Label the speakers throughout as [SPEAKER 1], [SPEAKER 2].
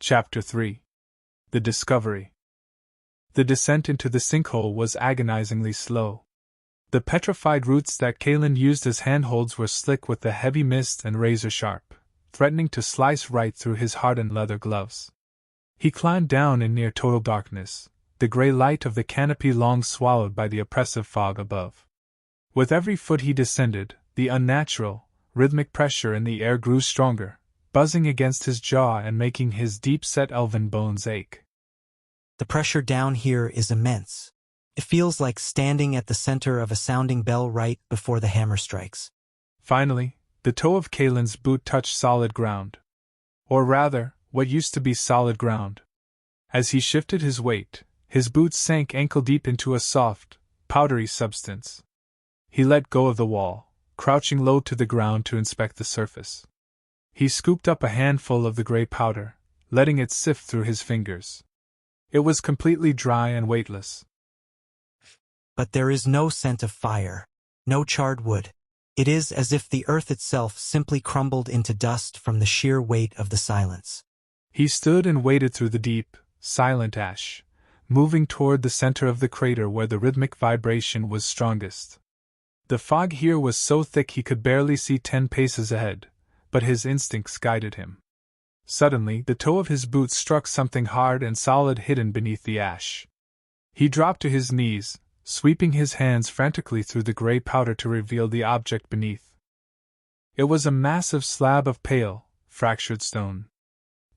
[SPEAKER 1] Chapter 3. The Discovery. The descent into the sinkhole was agonizingly slow. The petrified roots that Kaelen used as handholds were slick with the heavy mist and razor-sharp, threatening to slice right through his hardened leather gloves. He climbed down in near total darkness, the gray light of the canopy long swallowed by the oppressive fog above. With every foot he descended, the unnatural, rhythmic pressure in the air grew stronger, buzzing against his jaw and making his deep-set elven bones ache.
[SPEAKER 2] The pressure down here is immense. It feels like standing at the center of a sounding bell right before the hammer strikes.
[SPEAKER 1] Finally, the toe of Kaelen's boot touched solid ground. Or rather, what used to be solid ground. As he shifted his weight, his boots sank ankle-deep into a soft, powdery substance. He let go of the wall, crouching low to the ground to inspect the surface. He scooped up a handful of the gray powder, letting it sift through his fingers. It was completely dry and weightless.
[SPEAKER 2] But there is no scent of fire, no charred wood. It is as if the earth itself simply crumbled into dust from the sheer weight of the silence.
[SPEAKER 1] He stood and waded through the deep, silent ash, moving toward the center of the crater where the rhythmic vibration was strongest. The fog here was so thick he could barely see 10 paces ahead, but his instincts guided him. Suddenly, the toe of his boot struck something hard and solid hidden beneath the ash. He dropped to his knees, sweeping his hands frantically through the gray powder to reveal the object beneath. It was a massive slab of pale, fractured stone.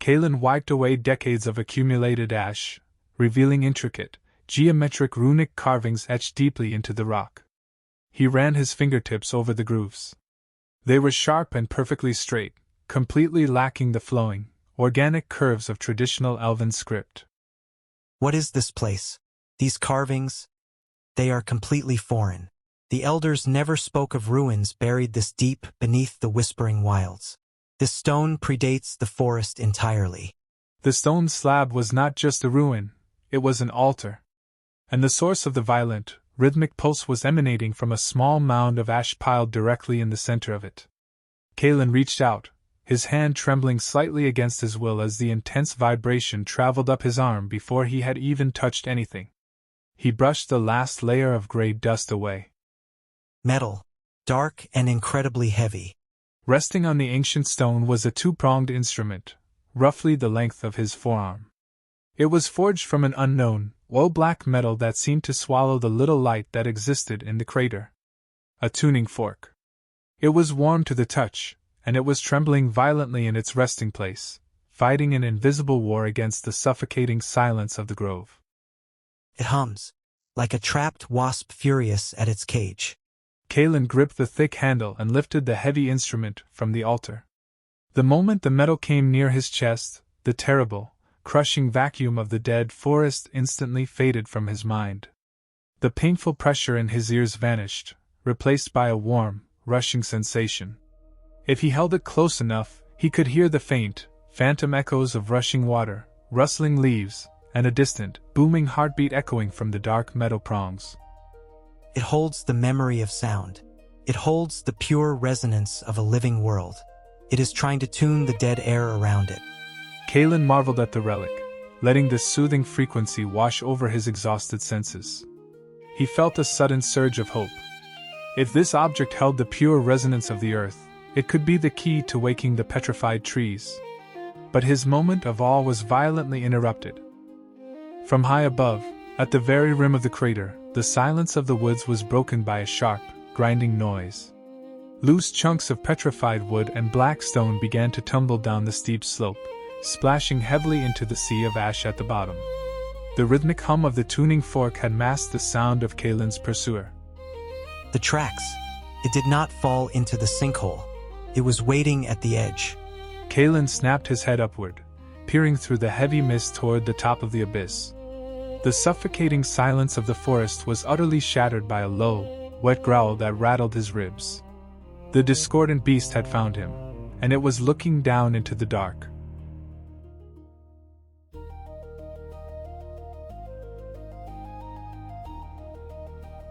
[SPEAKER 1] Kaelen wiped away decades of accumulated ash, revealing intricate, geometric runic carvings etched deeply into the rock. He ran his fingertips over the grooves. They were sharp and perfectly straight, completely lacking the flowing, organic curves of traditional elven script.
[SPEAKER 2] What is this place? These carvings? They are completely foreign. The elders never spoke of ruins buried this deep beneath the whispering wilds. This stone predates the forest entirely.
[SPEAKER 1] The stone slab was not just a ruin, it was an altar. And the source of the violent, rhythmic pulse was emanating from a small mound of ash piled directly in the center of it. Kaelen reached out, his hand trembling slightly against his will as the intense vibration traveled up his arm before he had even touched anything. He brushed the last layer of gray dust away.
[SPEAKER 2] Metal, dark and incredibly heavy.
[SPEAKER 1] Resting on the ancient stone was a two-pronged instrument, roughly the length of his forearm. It was forged from an unknown, oil-black metal that seemed to swallow the little light that existed in the crater. A tuning fork. It was warm to the touch, and it was trembling violently in its resting place, fighting an invisible war against the suffocating silence of the grove.
[SPEAKER 2] It hums, like a trapped wasp furious at its cage.
[SPEAKER 1] Kaelen gripped the thick handle and lifted the heavy instrument from the altar. The moment the metal came near his chest, the terrible, crushing vacuum of the dead forest instantly faded from his mind. The painful pressure in his ears vanished, replaced by a warm, rushing sensation. If he held it close enough, he could hear the faint, phantom echoes of rushing water, rustling leaves, and a distant, booming heartbeat echoing from the dark metal prongs.
[SPEAKER 2] It holds the memory of sound. It holds the pure resonance of a living world. It is trying to tune the dead air around it.
[SPEAKER 1] Kaelen marveled at the relic, letting this soothing frequency wash over his exhausted senses. He felt a sudden surge of hope. If this object held the pure resonance of the earth, it could be the key to waking the petrified trees. But his moment of awe was violently interrupted. From high above, at the very rim of the crater, the silence of the woods was broken by a sharp, grinding noise. Loose chunks of petrified wood and black stone began to tumble down the steep slope, splashing heavily into the sea of ash at the bottom. The rhythmic hum of the tuning fork had masked the sound of Kaelen's pursuer.
[SPEAKER 2] The tracks. It did not fall into the sinkhole. It was waiting at the edge.
[SPEAKER 1] Kaelen snapped his head upward, peering through the heavy mist toward the top of the abyss. The suffocating silence of the forest was utterly shattered by a low, wet growl that rattled his ribs. The discordant beast had found him, and it was looking down into the dark,